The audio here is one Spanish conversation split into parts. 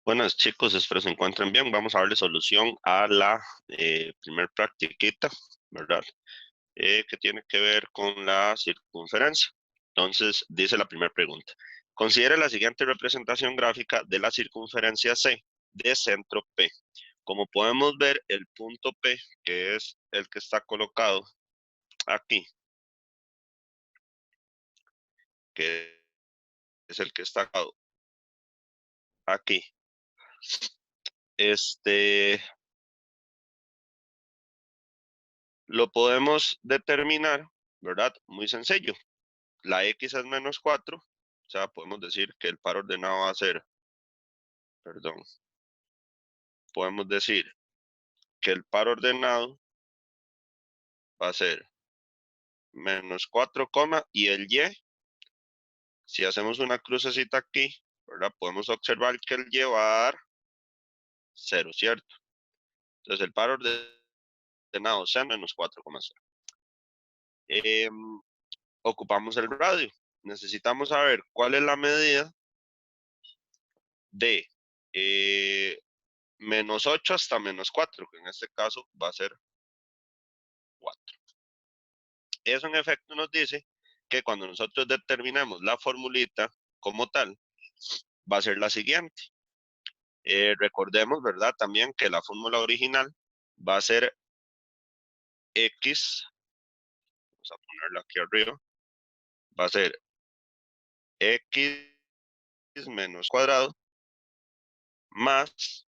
Buenas chicos, espero se encuentren bien. Vamos a darle solución a la primer practiquita, ¿verdad? Que tiene que ver con la circunferencia. Entonces, dice la primera pregunta. Considere la siguiente representación gráfica de la circunferencia C de centro P. Como podemos ver, el punto P, que es el que está colocado aquí, que es el que está colocado aquí, este, lo podemos determinar, ¿verdad? Muy sencillo. La X es menos 4, o sea, podemos decir que el par ordenado va a ser, perdón, podemos decir que el par ordenado va a ser menos 4, y el Y, si hacemos una crucecita aquí, ¿verdad? Podemos observar que el Y va a dar 0, ¿cierto? Entonces el par ordenado sea menos 4,0. Ocupamos el radio. Necesitamos saber cuál es la medida de menos 8 hasta menos 4, que en este caso va a ser 4. Eso en efecto nos dice que cuando nosotros determinemos la formulita como tal, va a ser la siguiente. Recordemos, ¿verdad? También que la fórmula original va a ser X, vamos a ponerla aquí arriba, va a ser X menos cuadrado más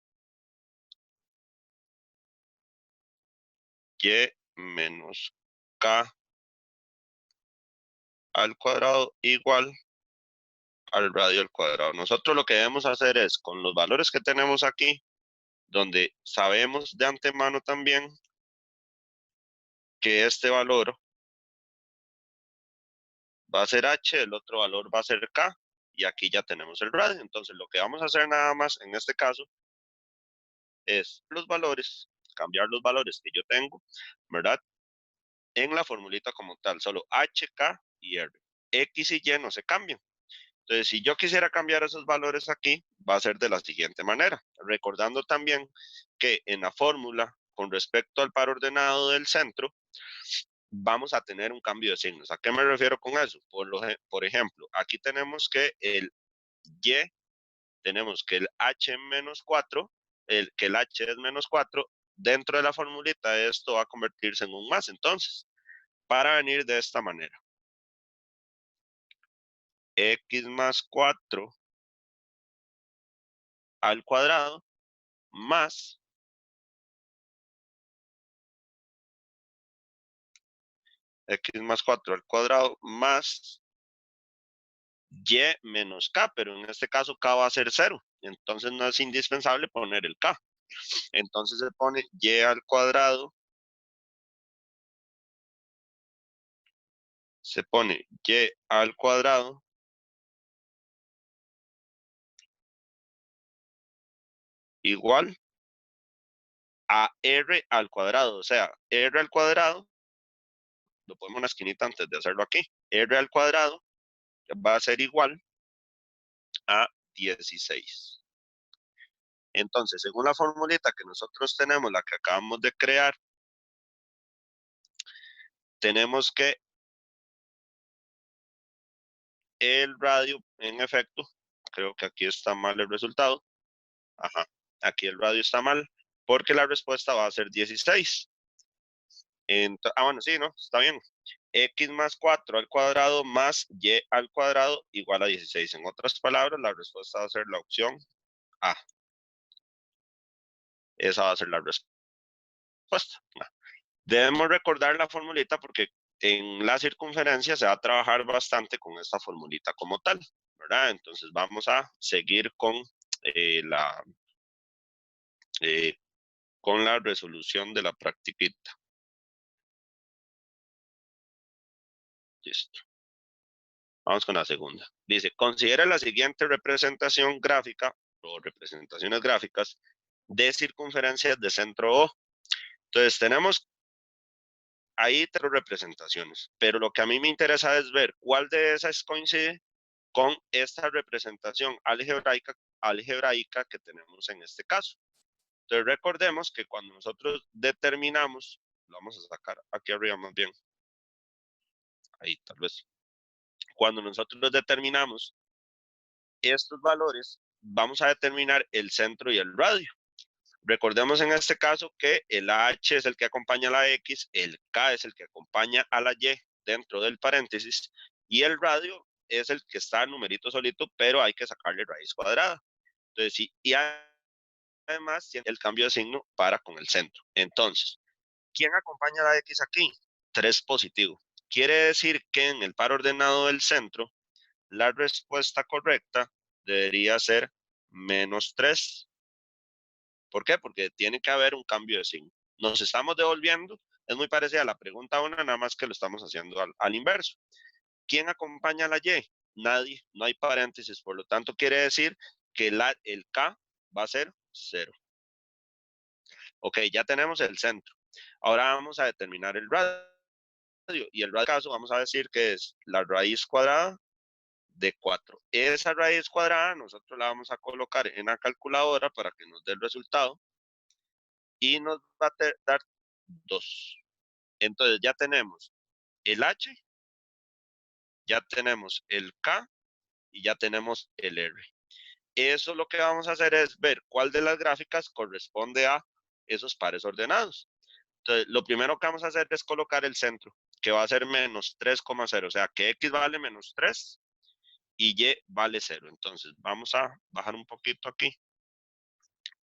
Y menos K al cuadrado igual al radio al cuadrado. Nosotros lo que debemos hacer es, con los valores que tenemos aquí, donde sabemos de antemano también que este valor va a ser H, el otro valor va a ser K, y aquí ya tenemos el radio. Entonces, lo que vamos a hacer nada más en este caso es los valores, cambiar los valores que yo tengo, ¿verdad? En la formulita como tal, solo H, K y R. X y Y no se cambian. Entonces, si yo quisiera cambiar esos valores aquí, va a ser de la siguiente manera. Recordando también que en la fórmula, con respecto al par ordenado del centro, vamos a tener un cambio de signos. ¿A qué me refiero con eso? Por ejemplo, aquí tenemos que el Y, tenemos que el H menos 4, que el H es menos 4, dentro de la formulita esto va a convertirse en un más. Entonces, para venir de esta manera, X más 4 al cuadrado más X más 4 al cuadrado más Y menos K, pero en este caso K va a ser 0. Entonces no es indispensable poner el K. Entonces se pone Y al cuadrado, se pone Y al cuadrado igual a R al cuadrado. O sea, R al cuadrado, lo ponemos en una esquinita antes de hacerlo aquí. R al cuadrado va a ser igual a 16. Entonces, según la formulita que nosotros tenemos, la que acabamos de crear, tenemos que el radio, en efecto, creo que aquí está mal el resultado. Ajá, aquí el radio está mal, porque la respuesta va a ser 16. Bueno, sí, ¿no? Está bien. X más 4 al cuadrado más Y al cuadrado igual a 16. En otras palabras, la respuesta va a ser la opción A. Esa va a ser la respuesta. Debemos recordar la formulita porque en la circunferencia se va a trabajar bastante con esta formulita como tal, ¿verdad? Entonces vamos a seguir la, eh, con la resolución de la practiquita. Listo. Vamos con la segunda. Dice, considera la siguiente representación gráfica o representaciones gráficas de circunferencias de centro O. Entonces tenemos ahí 3 representaciones, pero lo que a mí me interesa es ver cuál de esas coincide con esta representación algebraica algebraica que tenemos en este caso. Entonces recordemos que cuando nosotros determinamos, lo vamos a sacar aquí arriba más bien, ahí tal vez, cuando nosotros determinamos estos valores, vamos a determinar el centro y el radio. Recordemos en este caso que el H es el que acompaña a la X, el K es el que acompaña a la Y dentro del paréntesis y el radio es el que está numerito solito, pero hay que sacarle raíz cuadrada. Entonces, sí, y además tiene el cambio de signo para con el centro. Entonces, ¿quién acompaña a la X aquí? 3 positivo. Quiere decir que en el par ordenado del centro, la respuesta correcta debería ser -3. ¿Por qué? Porque tiene que haber un cambio de signo. Nos estamos devolviendo, es muy parecida a la pregunta 1, nada más que lo estamos haciendo al inverso. ¿Quién acompaña a la Y? Nadie, no hay paréntesis, por lo tanto quiere decir que el K va a ser 0. Ok, ya tenemos el centro. Ahora vamos a determinar el radio. Y el radio caso vamos a decir que es la raíz cuadrada de 4. Esa raíz cuadrada nosotros la vamos a colocar en la calculadora para que nos dé el resultado y nos va a dar 2. Entonces ya tenemos el H, ya tenemos el K y ya tenemos el R. Eso lo que vamos a hacer es ver cuál de las gráficas corresponde a esos pares ordenados. Entonces, lo primero que vamos a hacer es colocar el centro, que va a ser -3,0. O sea, que X vale -3 y Y vale 0. Entonces, vamos a bajar un poquito aquí.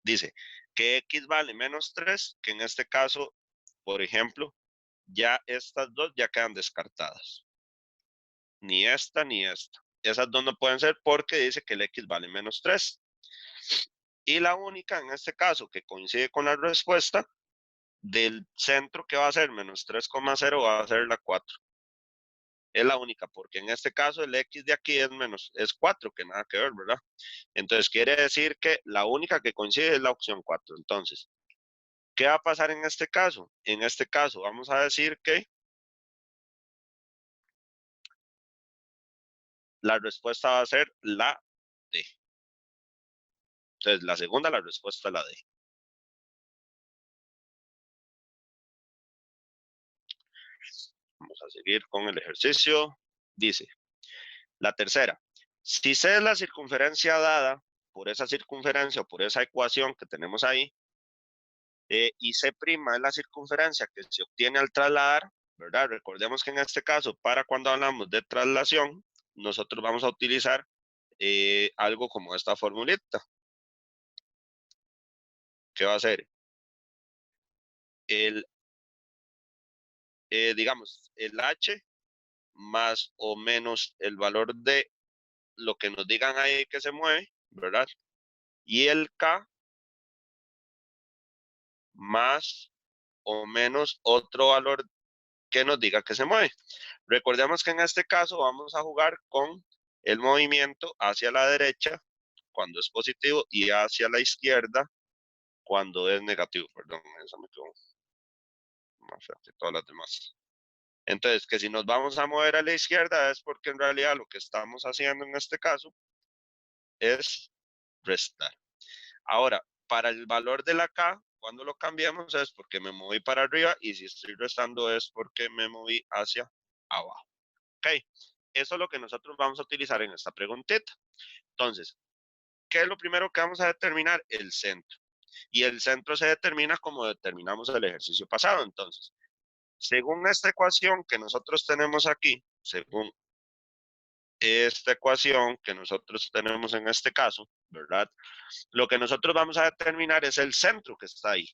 Dice que X vale -3, que en este caso, por ejemplo, ya estas dos ya quedan descartadas. Ni esta ni esta. Esas dos no pueden ser porque dice que el X vale -3. Y la única en este caso que coincide con la respuesta del centro que va a ser -3,0 va a ser la 4. Es la única, porque en este caso el X de aquí es 4, que nada que ver, ¿verdad? Entonces quiere decir que la única que coincide es la opción 4. Entonces, ¿qué va a pasar en este caso? En este caso vamos a decir que la respuesta va a ser la D. Entonces, la segunda, la respuesta es la D. Vamos a seguir con el ejercicio. Dice, la tercera, si C es la circunferencia dada por esa circunferencia o por esa ecuación que tenemos ahí, y C' es la circunferencia que se obtiene al trasladar, ¿verdad? Recordemos que en este caso, para cuando hablamos de traslación, nosotros vamos a utilizar algo como esta formulita, que va a ser el, digamos, el H más o menos el valor de lo que nos digan ahí que se mueve, ¿verdad? Y el K más o menos otro valor que nos diga que se mueve. Recordemos que en este caso vamos a jugar con el movimiento hacia la derecha cuando es positivo y hacia la izquierda cuando es negativo. Perdón, eso me quedó más feo que todas las demás. Entonces, que si nos vamos a mover a la izquierda es porque en realidad lo que estamos haciendo en este caso es restar. Ahora, para el valor de la K, cuando lo cambiamos es porque me moví para arriba y si estoy restando es porque me moví hacia abajo. Ok, eso es lo que nosotros vamos a utilizar en esta preguntita. Entonces, ¿qué es lo primero que vamos a determinar? El centro. Y el centro se determina como determinamos el ejercicio pasado. Entonces, según esta ecuación que nosotros tenemos aquí, según esta ecuación que nosotros tenemos en este caso, ¿verdad? Lo que nosotros vamos a determinar es el centro que está ahí.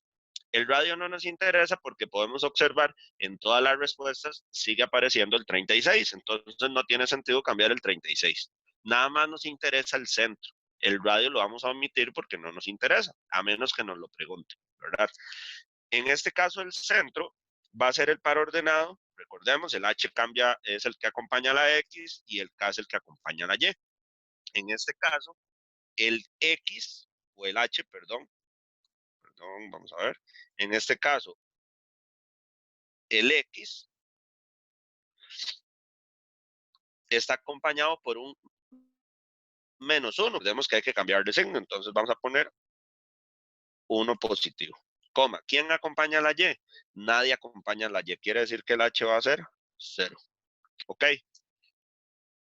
El radio no nos interesa porque podemos observar en todas las respuestas sigue apareciendo el 36, entonces no tiene sentido cambiar el 36. Nada más nos interesa el centro. El radio lo vamos a omitir porque no nos interesa, a menos que nos lo pregunte, ¿verdad? En este caso el centro va a ser el par ordenado. Recordemos, el H cambia, es el que acompaña a la X y el K es el que acompaña a la Y. En este caso, el X o el H, perdón, vamos a ver. En este caso, el X está acompañado por un menos 1. Vemos que hay que cambiar de signo, entonces vamos a poner 1 positivo. Coma, ¿quién acompaña a la Y? Nadie acompaña a la Y, quiere decir que el H va a ser 0. ¿Ok?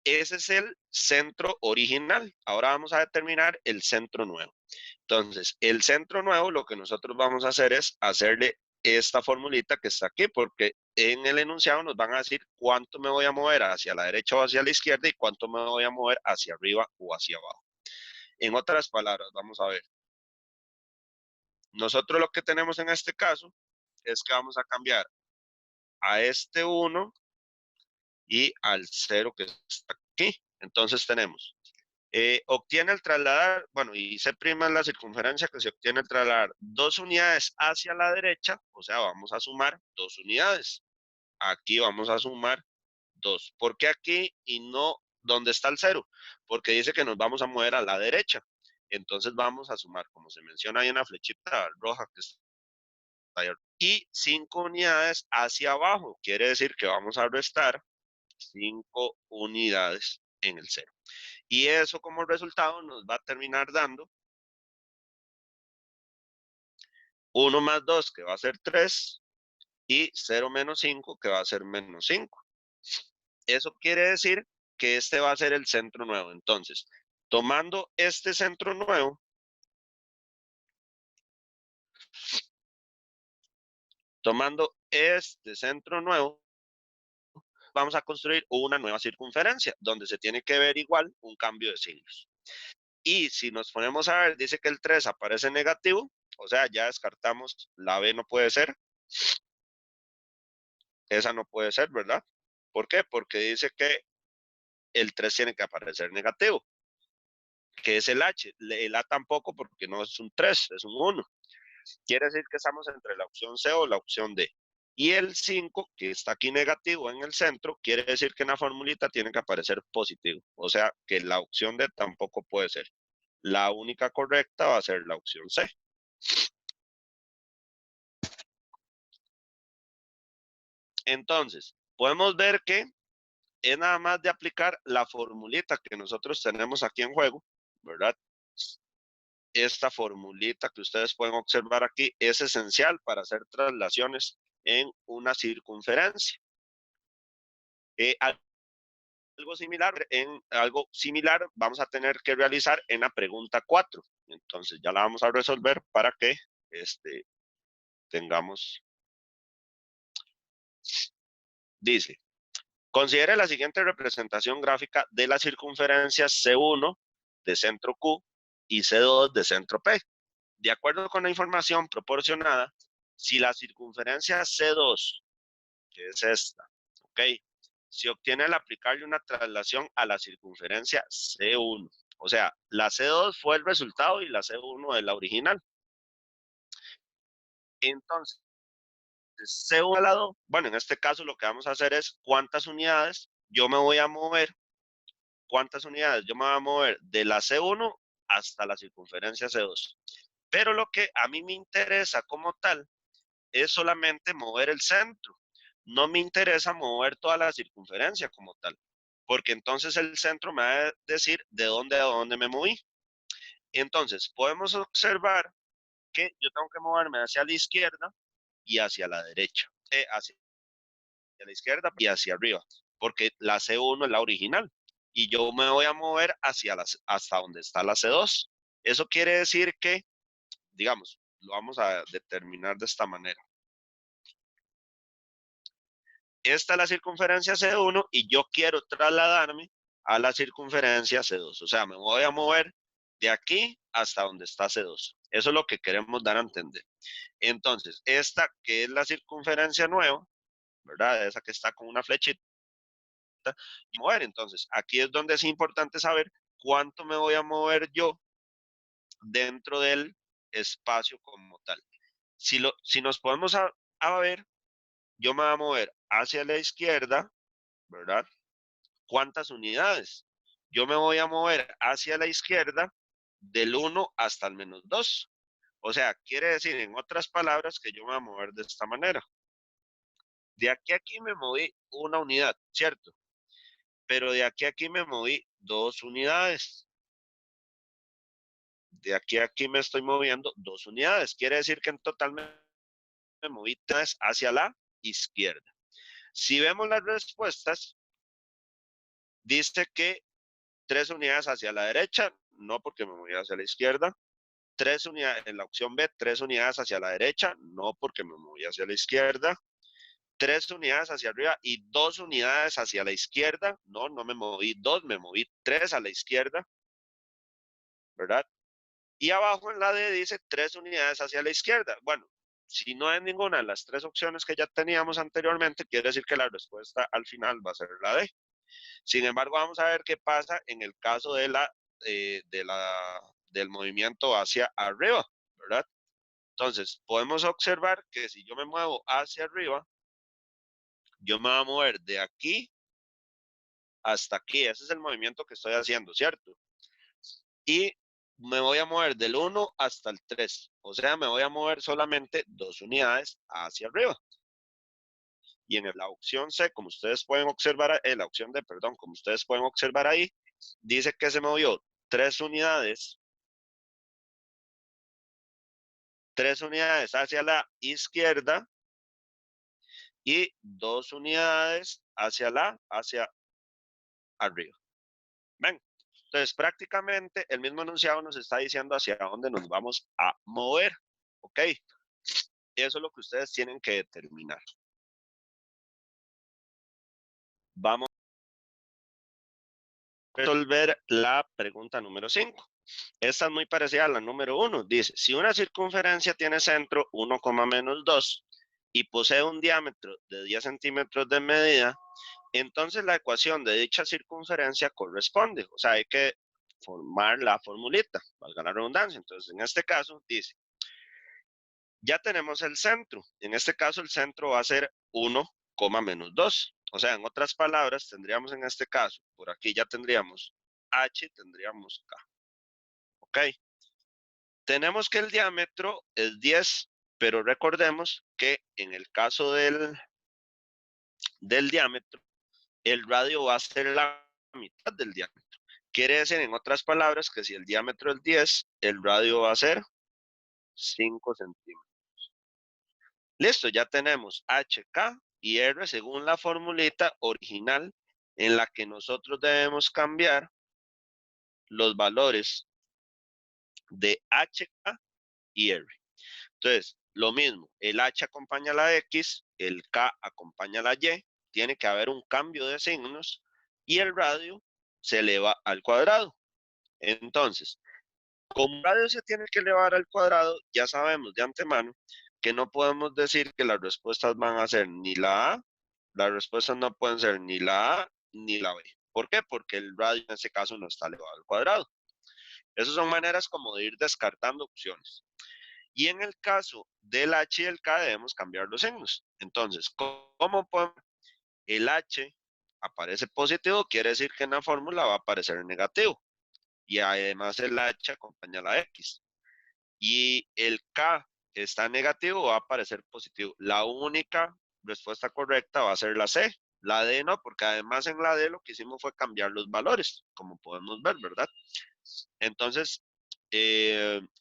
Ese es el centro original. Ahora vamos a determinar el centro nuevo. Entonces, el centro nuevo, lo que nosotros vamos a hacer es hacerle esta formulita que está aquí, porque en el enunciado nos van a decir cuánto me voy a mover hacia la derecha o hacia la izquierda y cuánto me voy a mover hacia arriba o hacia abajo. En otras palabras, vamos a ver. Nosotros lo que tenemos en este caso es que vamos a cambiar a este 1 y al 0 que está aquí. Entonces tenemos, obtiene el trasladar, bueno, y C' es la circunferencia que se obtiene al trasladar 2 unidades hacia la derecha, o sea, vamos a sumar 2 unidades. Aquí vamos a sumar 2. ¿Por qué aquí y no donde está el 0? Porque dice que nos vamos a mover a la derecha. Entonces vamos a sumar, como se menciona ahí en la flechita roja que está ahí. Y 5 unidades hacia abajo. Quiere decir que vamos a restar 5 unidades en el 0. Y eso como resultado nos va a terminar dando 1 más 2 que va a ser 3 y 0 menos 5 que va a ser menos 5. Eso quiere decir que este va a ser el centro nuevo. Entonces, tomando este centro nuevo, vamos a construir una nueva circunferencia donde se tiene que ver igual un cambio de signos. Y si nos ponemos a ver, dice que el 3 aparece negativo, o sea, ya descartamos la B no puede ser, esa no puede ser, ¿verdad? ¿Por qué? Porque dice que el 3 tiene que aparecer negativo, que es el H. El A tampoco porque no es un 3, es un 1. Quiere decir que estamos entre la opción C o la opción D. Y el 5, que está aquí negativo en el centro, quiere decir que en la formulita tiene que aparecer positivo. O sea, que la opción D tampoco puede ser. La única correcta va a ser la opción C. Entonces, podemos ver que es nada más de aplicar la formulita que nosotros tenemos aquí en juego, ¿verdad? Esta formulita que ustedes pueden observar aquí es esencial para hacer traslaciones en una circunferencia. Algo similar vamos a tener que realizar en la pregunta 4. Entonces ya la vamos a resolver para que tengamos, dice, considere la siguiente representación gráfica de la circunferencia C1 de centro Q y C2 de centro P. De acuerdo con la información proporcionada, si la circunferencia C2, que es esta, ¿ok? Se obtiene al aplicarle una traslación a la circunferencia C1. O sea, la C2 fue el resultado y la C1 es la original. Entonces, C1 al lado, bueno, en este caso lo que vamos a hacer es cuántas unidades yo me voy a mover, cuántas unidades yo me voy a mover de la C1 hasta la circunferencia C2. Pero lo que a mí me interesa como tal es solamente mover el centro. No me interesa mover toda la circunferencia como tal, porque entonces el centro me va a decir de dónde a dónde me moví. Entonces, podemos observar que yo tengo que moverme hacia la izquierda y hacia la derecha, hacia la izquierda y hacia arriba, porque la C1 es la original y yo me voy a mover hasta donde está la C2. Eso quiere decir que, digamos, lo vamos a determinar de esta manera. Esta es la circunferencia C1 y yo quiero trasladarme a la circunferencia C2. O sea, me voy a mover de aquí hasta donde está C2. Eso es lo que queremos dar a entender. Entonces, esta que es la circunferencia nueva, ¿verdad? Esa que está con una flechita, y mover. Entonces, aquí es donde es importante saber cuánto me voy a mover yo dentro del espacio como tal. Si nos podemos a ver, yo me voy a mover hacia la izquierda, ¿verdad? ¿Cuántas unidades? Yo me voy a mover hacia la izquierda del 1 hasta el menos 2. O sea, quiere decir, en otras palabras, que yo me voy a mover de esta manera. De aquí a aquí me moví una unidad, ¿cierto? Pero de aquí a aquí me moví 2 unidades. de aquí a aquí me estoy moviendo 2 unidades. Quiere decir que en total me moví 3 hacia la izquierda. Si vemos las respuestas, dice que 3 unidades hacia la derecha, no porque me moví hacia la izquierda. 3 unidades, en la opción B, 3 unidades hacia la derecha, no porque me moví hacia la izquierda. 3 unidades hacia arriba y 2 unidades hacia la izquierda. No, no me moví 2, me moví 3 a la izquierda, ¿verdad? Y abajo en la D dice 3 unidades hacia la izquierda. Bueno, si no hay ninguna de las 3 opciones que ya teníamos anteriormente, quiere decir que la respuesta al final va a ser la D. Sin embargo, vamos a ver qué pasa en el caso de del movimiento hacia arriba, ¿verdad? Entonces, podemos observar que si yo me muevo hacia arriba, yo me voy a mover de aquí hasta aquí. Ese es el movimiento que estoy haciendo, ¿cierto? Y me voy a mover del 1 hasta el 3. O sea, me voy a mover solamente 2 unidades hacia arriba. Y en la opción C, como ustedes pueden observar, la opción D, perdón, como ustedes pueden observar ahí, dice que se movió 3 unidades hacia la izquierda y 2 unidades hacia arriba. ¿Ven? Entonces, prácticamente el mismo enunciado nos está diciendo hacia dónde nos vamos a mover. ¿Ok? Eso es lo que ustedes tienen que determinar. Vamos a resolver la pregunta número 5. Esta es muy parecida a la número 1. Dice, si una circunferencia tiene centro 1,-2 y posee un diámetro de 10 centímetros de medida, entonces la ecuación de dicha circunferencia corresponde. O sea, hay que formar la formulita, valga la redundancia. Entonces, en este caso, dice, ya tenemos el centro. En este caso, el centro va a ser 1,-2. O sea, en otras palabras, tendríamos en este caso, por aquí ya tendríamos H, tendríamos K. ¿Ok? Tenemos que el diámetro es 10, pero recordemos que en el caso del diámetro, el radio va a ser la mitad del diámetro. Quiere decir, en otras palabras, que si el diámetro es 10, el radio va a ser 5 centímetros. Listo, ya tenemos H, K y R según la formulita original en la que nosotros debemos cambiar los valores de H, K y R. Entonces, lo mismo, el H acompaña a la X, el K acompaña a la Y, tiene que haber un cambio de signos y el radio se eleva al cuadrado. Entonces, como el radio se tiene que elevar al cuadrado, ya sabemos de antemano que no podemos decir que las respuestas van a ser ni la A, las respuestas no pueden ser ni la A ni la B. ¿Por qué? Porque el radio en este caso no está elevado al cuadrado. Esas son maneras como de ir descartando opciones. Y en el caso del H y el K debemos cambiar los signos. Entonces, ¿cómo podemos? El H aparece positivo, quiere decir que en la fórmula va a aparecer negativo. Y además el H acompaña a la X. Y el K está negativo, va a aparecer positivo. La única respuesta correcta va a ser la C. La D no, porque además en la D lo que hicimos fue cambiar los valores, como podemos ver, ¿verdad? Entonces,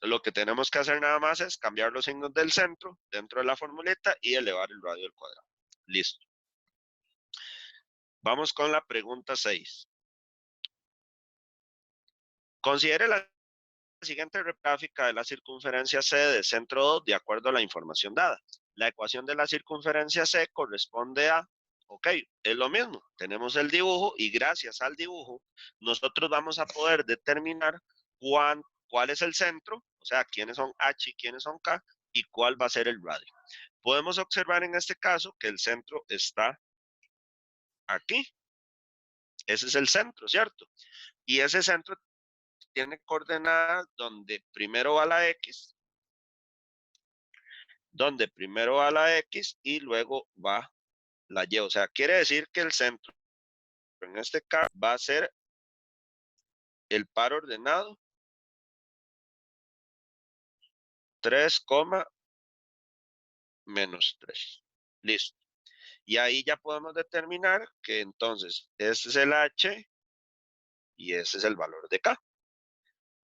lo que tenemos que hacer nada más es cambiar los signos del centro dentro de la formuleta y elevar el radio al cuadrado. Listo. Vamos con la pregunta 6. Considere la siguiente gráfica de la circunferencia C de centro 2 de acuerdo a la información dada. La ecuación de la circunferencia C corresponde a, ok, es lo mismo. Tenemos el dibujo y gracias al dibujo nosotros vamos a poder determinar cuál es el centro, o sea, quiénes son H y quiénes son K y cuál va a ser el radio. Podemos observar en este caso que el centro está aquí. Ese es el centro, ¿cierto? Y ese centro tiene coordenadas donde primero va la X, y luego va la Y. O sea, quiere decir que el centro, en este caso, va a ser el par ordenado 3, -3. Listo. Y ahí ya podemos determinar que entonces este es el H y ese es el valor de K.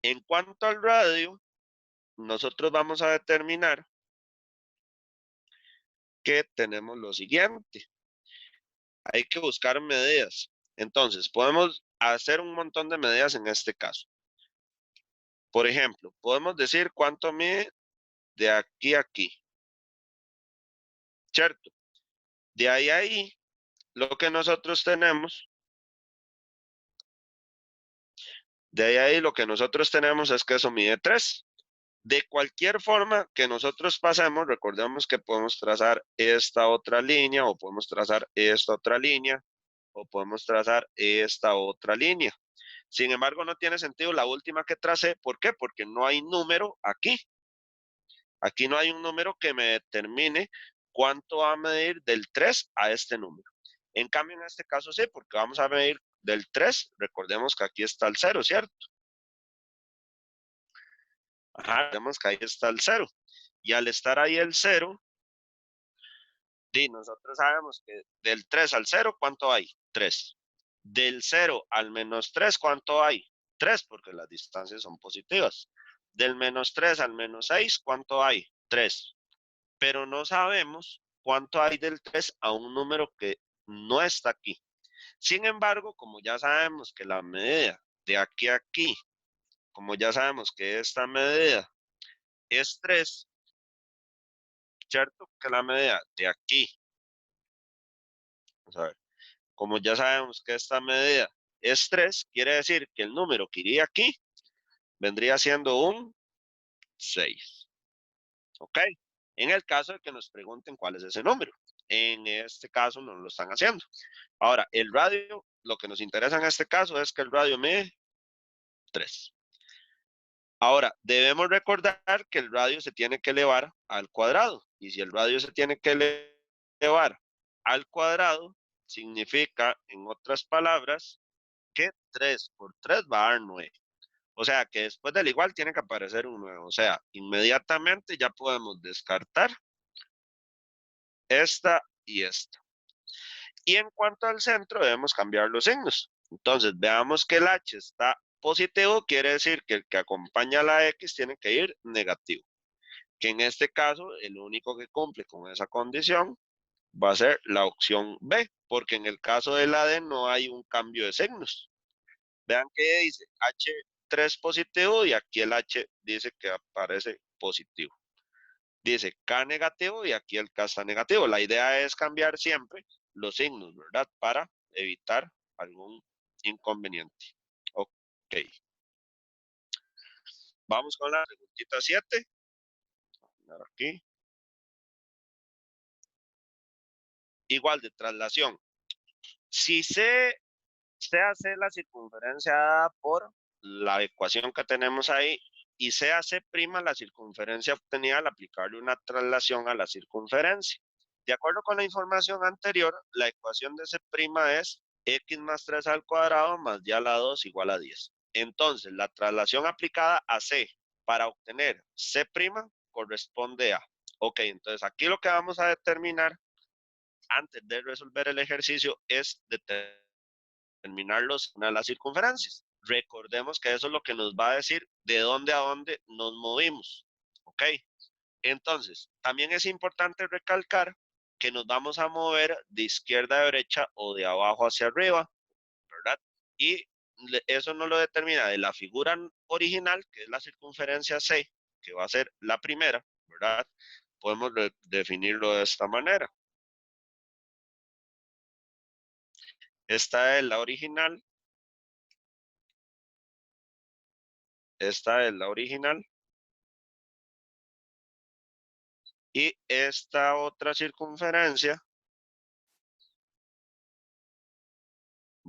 En cuanto al radio, nosotros vamos a determinar que tenemos lo siguiente. Hay que buscar medidas. Entonces, podemos hacer un montón de medidas en este caso. Por ejemplo, podemos decir cuánto mide de aquí a aquí, ¿cierto? De ahí a ahí, lo que nosotros tenemos, de ahí a ahí lo que nosotros tenemos es que eso mide 3. De cualquier forma que nosotros pasemos, recordemos que podemos trazar esta otra línea o podemos trazar esta otra línea o podemos trazar esta otra línea. Sin embargo, no tiene sentido la última que tracé. ¿Por qué? Porque no hay número aquí. Aquí no hay un número que me determine cuánto va a medir del 3 a este número. En cambio, en este caso sí, porque vamos a medir del 3. Recordemos que aquí está el 0, ¿cierto? Ajá, vemos que ahí está el 0. Y al estar ahí el 0, nosotros sabemos que del 3 al 0, ¿cuánto hay? 3. Del 0 al menos 3, ¿cuánto hay? 3, porque las distancias son positivas. Del menos 3 al menos 6, ¿cuánto hay? 3. Pero no sabemos cuánto hay del 3 a un número que no está aquí. Sin embargo, como ya sabemos que la medida de aquí a aquí, como ya sabemos que esta medida es 3, ¿cierto? Que la medida de aquí, vamos a ver, como ya sabemos que esta medida es 3, quiere decir que el número que iría aquí vendría siendo un 6. ¿Ok? En el caso de que nos pregunten cuál es ese número. En este caso no lo están haciendo. Ahora, el radio, lo que nos interesa en este caso es que el radio mide 3. Ahora, debemos recordar que el radio se tiene que elevar al cuadrado. Y si el radio se tiene que elevar al cuadrado, significa, en otras palabras, que 3 por 3 va a dar 9. O sea, que después del igual tiene que aparecer un 9. O sea, inmediatamente ya podemos descartar esta y esta. Y en cuanto al centro, debemos cambiar los signos. Entonces, veamos que el H está positivo, quiere decir que el que acompaña a la X tiene que ir negativo. Que en este caso, el único que cumple con esa condición va a ser la opción B, porque en el caso de la D no hay un cambio de signos. Vean que dice H3 positivo y aquí el H dice que aparece positivo. Dice K negativo y aquí el K está negativo. La idea es cambiar siempre los signos, ¿verdad? Para evitar algún inconveniente. Ok. Vamos con la preguntita 7. Aquí. Igual de traslación. Si se hace la circunferencia dada por la ecuación que tenemos ahí y se hace prima la circunferencia obtenida al aplicarle una traslación a la circunferencia. De acuerdo con la información anterior, la ecuación de C' es x más 3 al cuadrado más y a la 2 igual a 10. Entonces, la traslación aplicada a C para obtener C' corresponde a. Ok, entonces aquí lo que vamos a determinar antes de resolver el ejercicio es determinar una de las circunferencias. Recordemos que eso es lo que nos va a decir de dónde a dónde nos movimos. Ok, entonces también es importante recalcar que nos vamos a mover de izquierda a derecha o de abajo hacia arriba, ¿verdad? Y eso nos lo determina de la figura original, que es la circunferencia C, que va a ser la primera, ¿verdad? Podemos definirlo de esta manera. Esta es la original. Esta es la original. Y esta otra circunferencia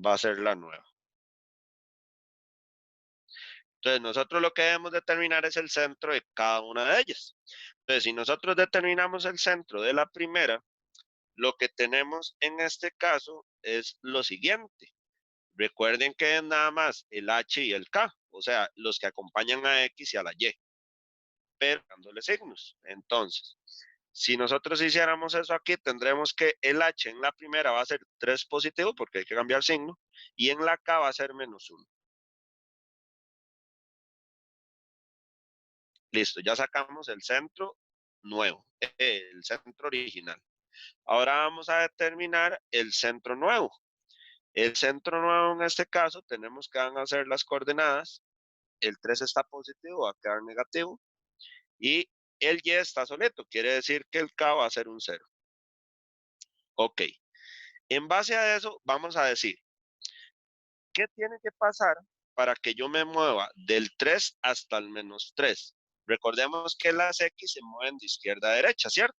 va a ser la nueva. Entonces, nosotros lo que debemos determinar es el centro de cada una de ellas. Entonces, si nosotros determinamos el centro de la primera, lo que tenemos en este caso es lo siguiente. Recuerden que es nada más el H y el K, o sea, los que acompañan a X y a la Y, pero dándole signos. Entonces, si nosotros hiciéramos eso aquí, tendremos que el H en la primera va a ser 3 positivo, porque hay que cambiar signo, y en la K va a ser -1. Listo, ya sacamos el centro nuevo, el centro original. Ahora vamos a determinar el centro nuevo. El centro nuevo en este caso tenemos que van a ser las coordenadas. El 3 está positivo, va a quedar negativo. Y el y está solito, quiere decir que el k va a ser un 0. Ok, en base a eso vamos a decir, ¿qué tiene que pasar para que yo me mueva del 3 hasta el -3? Recordemos que las x se mueven de izquierda a derecha, ¿cierto?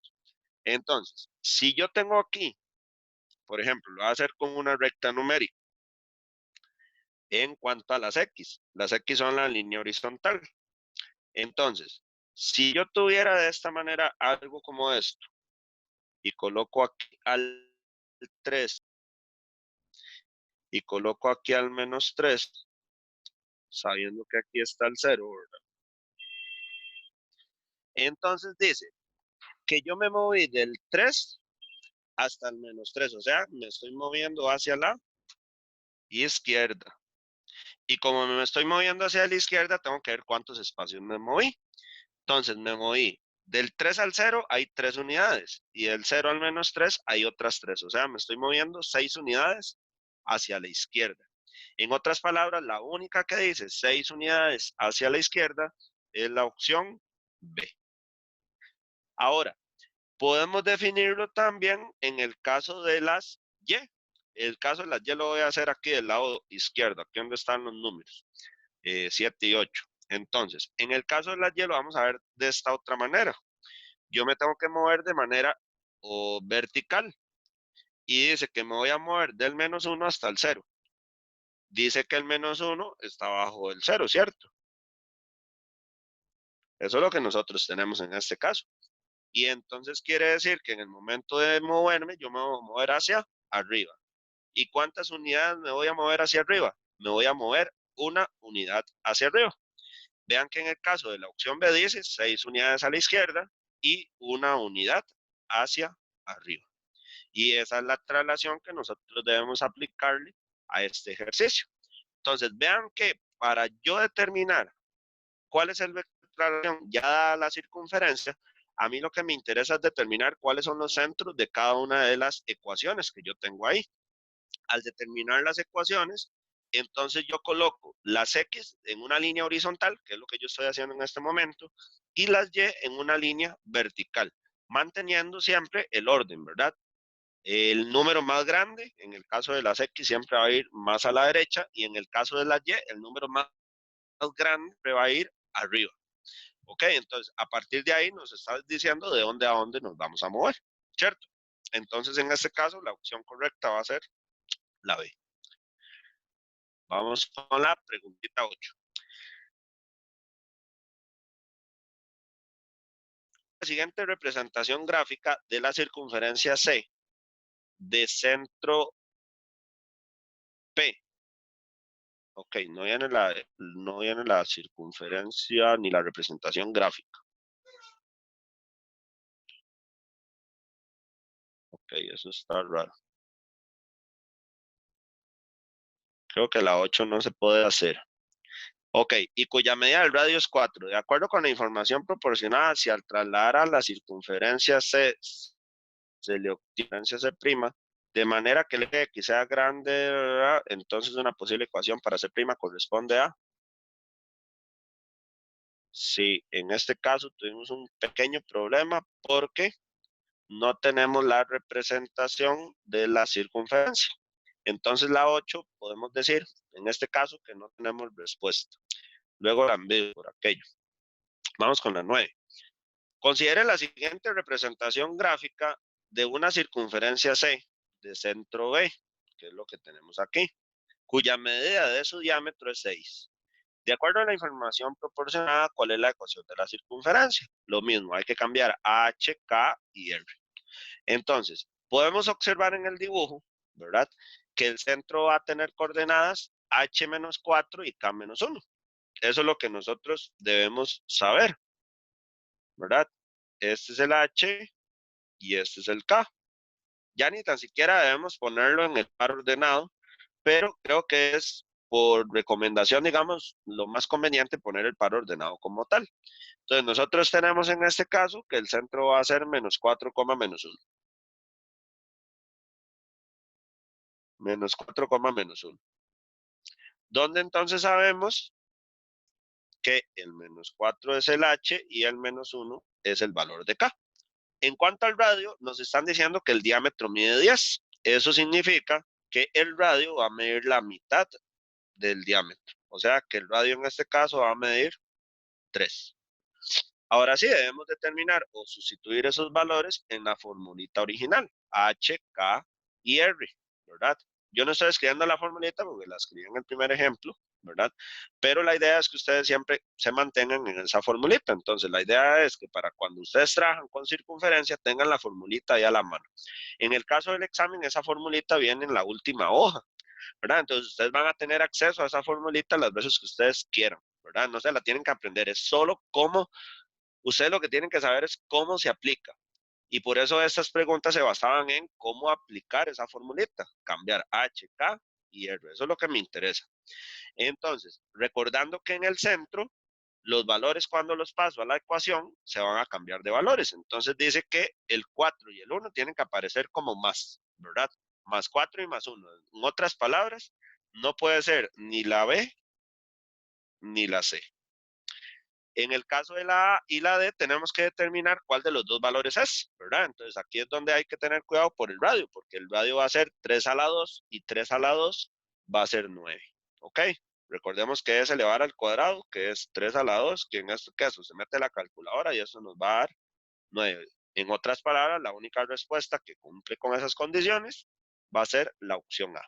Entonces, si yo tengo aquí, por ejemplo, lo voy a hacer con una recta numérica. En cuanto a las x son la línea horizontal. Entonces, si yo tuviera de esta manera algo como esto, y coloco aquí al 3 y coloco aquí al -3, sabiendo que aquí está el 0, ¿verdad? Entonces dice que yo me moví del 3 hasta el -3, o sea, me estoy moviendo hacia la izquierda. Y como me estoy moviendo hacia la izquierda, tengo que ver cuántos espacios me moví. Entonces me moví del 3 al 0, hay 3 unidades. Y del 0 al -3 hay otras 3. O sea, me estoy moviendo 6 unidades hacia la izquierda. En otras palabras, la única que dice 6 unidades hacia la izquierda es la opción B. Ahora, podemos definirlo también en el caso de las Y. El caso de las Y lo voy a hacer aquí del lado izquierdo, aquí donde están los números, 7 y 8. Entonces, en el caso de las Y lo vamos a ver de esta otra manera. Yo me tengo que mover de manera vertical y dice que me voy a mover del -1 hasta el 0. Dice que el -1 está abajo del 0, ¿cierto? Eso es lo que nosotros tenemos en este caso. Y entonces quiere decir que en el momento de moverme, yo me voy a mover hacia arriba. ¿Y cuántas unidades me voy a mover hacia arriba? Me voy a mover una unidad hacia arriba. Vean que en el caso de la opción B dice 6 unidades a la izquierda y una unidad hacia arriba. Y esa es la traslación que nosotros debemos aplicarle a este ejercicio. Entonces, vean que para yo determinar cuál es el vector de traslación ya dada la circunferencia, a mí lo que me interesa es determinar cuáles son los centros de cada una de las ecuaciones que yo tengo ahí. Al determinar las ecuaciones, entonces yo coloco las x en una línea horizontal, que es lo que yo estoy haciendo en este momento, y las y en una línea vertical, manteniendo siempre el orden, ¿verdad? El número más grande, en el caso de las X, siempre va a ir más a la derecha y en el caso de las Y, el número más grande siempre va a ir arriba. Ok, entonces a partir de ahí nos está diciendo de dónde a dónde nos vamos a mover, ¿cierto? Entonces en este caso la opción correcta va a ser la B. Vamos con la preguntita 8. La siguiente representación gráfica de la circunferencia C de centro P. Ok, no viene la circunferencia ni la representación gráfica. Ok, eso está raro. Creo que la 8 no se puede hacer. Ok, y cuya medida del radio es 4. De acuerdo con la información proporcionada, si al trasladar a la circunferencia C se le obtiene C', de manera que el eje X sea grande, ¿verdad? Entonces una posible ecuación para C' corresponde a... Sí, en este caso tuvimos un pequeño problema porque no tenemos la representación de la circunferencia. Entonces la 8 podemos decir, en este caso, que no tenemos respuesta. Luego la envío por aquello. Vamos con la 9. Considere la siguiente representación gráfica de una circunferencia C de centro B, que es lo que tenemos aquí, cuya medida de su diámetro es 6. De acuerdo a la información proporcionada, ¿cuál es la ecuación de la circunferencia? Lo mismo, hay que cambiar H, K y R. Entonces, podemos observar en el dibujo, ¿verdad? Que el centro va a tener coordenadas H-4 y K-1. Eso es lo que nosotros debemos saber, ¿verdad? Este es el H y este es el K. Ya ni tan siquiera debemos ponerlo en el par ordenado, pero creo que es por recomendación, digamos, lo más conveniente poner el par ordenado como tal. Entonces nosotros tenemos en este caso que el centro va a ser menos 4, menos 1. Menos 4, menos 1. Donde entonces sabemos que el menos 4 es el h y el menos 1 es el valor de k. En cuanto al radio, nos están diciendo que el diámetro mide 10. Eso significa que el radio va a medir la mitad del diámetro. O sea que el radio en este caso va a medir 3. Ahora sí, debemos determinar o sustituir esos valores en la formulita original, H, K y R, ¿verdad? Yo no estoy escribiendo la formulita porque la escribí en el primer ejemplo, ¿verdad? Pero la idea es que ustedes siempre se mantengan en esa formulita. Entonces, la idea es que para cuando ustedes trabajan con circunferencia, tengan la formulita ahí a la mano. En el caso del examen, esa formulita viene en la última hoja, ¿verdad? Entonces, ustedes van a tener acceso a esa formulita las veces que ustedes quieran, ¿verdad? No se la tienen que aprender, es solo cómo. Ustedes lo que tienen que saber es cómo se aplica. Y por eso estas preguntas se basaban en cómo aplicar esa formulita, cambiar H, K y R. Eso es lo que me interesa. Entonces, recordando que en el centro, los valores cuando los paso a la ecuación se van a cambiar de valores. Entonces dice que el 4 y el 1 tienen que aparecer como más, ¿verdad? Más 4 y más 1. En otras palabras, no puede ser ni la B ni la C. En el caso de la A y la D, tenemos que determinar cuál de los dos valores es, ¿verdad? Entonces aquí es donde hay que tener cuidado por el radio, porque el radio va a ser 3 a la 2 y 3 a la 2 va a ser 9, ¿ok? Recordemos que es elevar al cuadrado, que es 3 a la 2, que en este caso se mete la calculadora y eso nos va a dar 9. En otras palabras, la única respuesta que cumple con esas condiciones va a ser la opción A.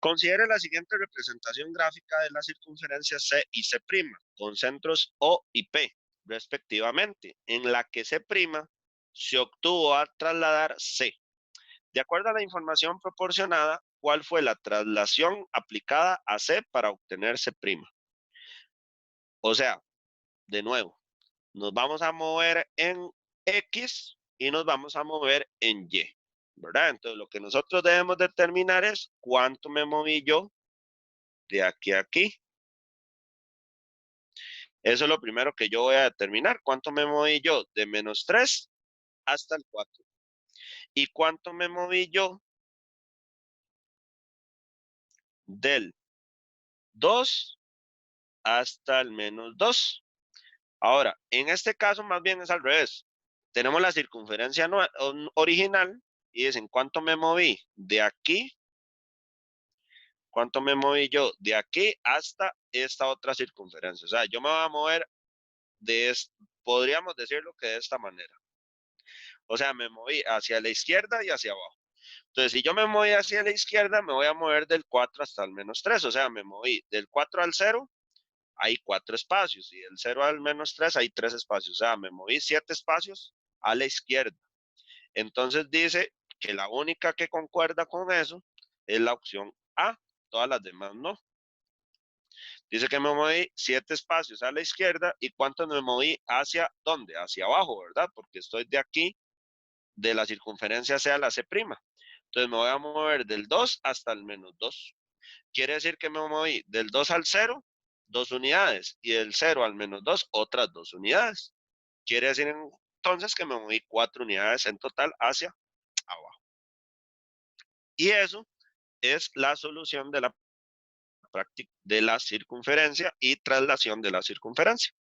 Considere la siguiente representación gráfica de la circunferencia C y C', con centros O y P, respectivamente, en la que C' se obtuvo al trasladar C. De acuerdo a la información proporcionada, ¿cuál fue la traslación aplicada a C para obtener C'? O sea, de nuevo, nos vamos a mover en X y nos vamos a mover en Y, ¿verdad? Entonces, lo que nosotros debemos determinar es cuánto me moví yo de aquí a aquí. Eso es lo primero que yo voy a determinar. ¿Cuánto me moví yo? De menos 3 hasta el 4. ¿Y cuánto me moví yo? Del 2 hasta el menos 2. Ahora, en este caso más bien es al revés. Tenemos la circunferencia original y dicen cuánto me moví de aquí, cuánto me moví yo de aquí hasta esta otra circunferencia. O sea, yo me voy a mover podríamos decirlo que de esta manera. O sea, me moví hacia la izquierda y hacia abajo. Entonces, si yo me moví hacia la izquierda, me voy a mover del 4 hasta el menos 3. O sea, me moví del 4 al 0, hay 4 espacios. Y del 0 al menos 3, hay 3 espacios. O sea, me moví 7 espacios a la izquierda. Entonces dice que la única que concuerda con eso es la opción A. Todas las demás no. Dice que me moví 7 espacios a la izquierda. ¿Y cuánto me moví hacia dónde? Hacia abajo, ¿verdad? Porque estoy de aquí, de la circunferencia sea la C'. Entonces me voy a mover del 2 hasta el menos 2. Quiere decir que me moví del 2 al 0, 2 unidades, y del 0 al menos 2, otras 2 unidades. Quiere decir entonces que me moví 4 unidades en total hacia abajo. Y eso es la solución de la circunferencia y traslación de la circunferencia.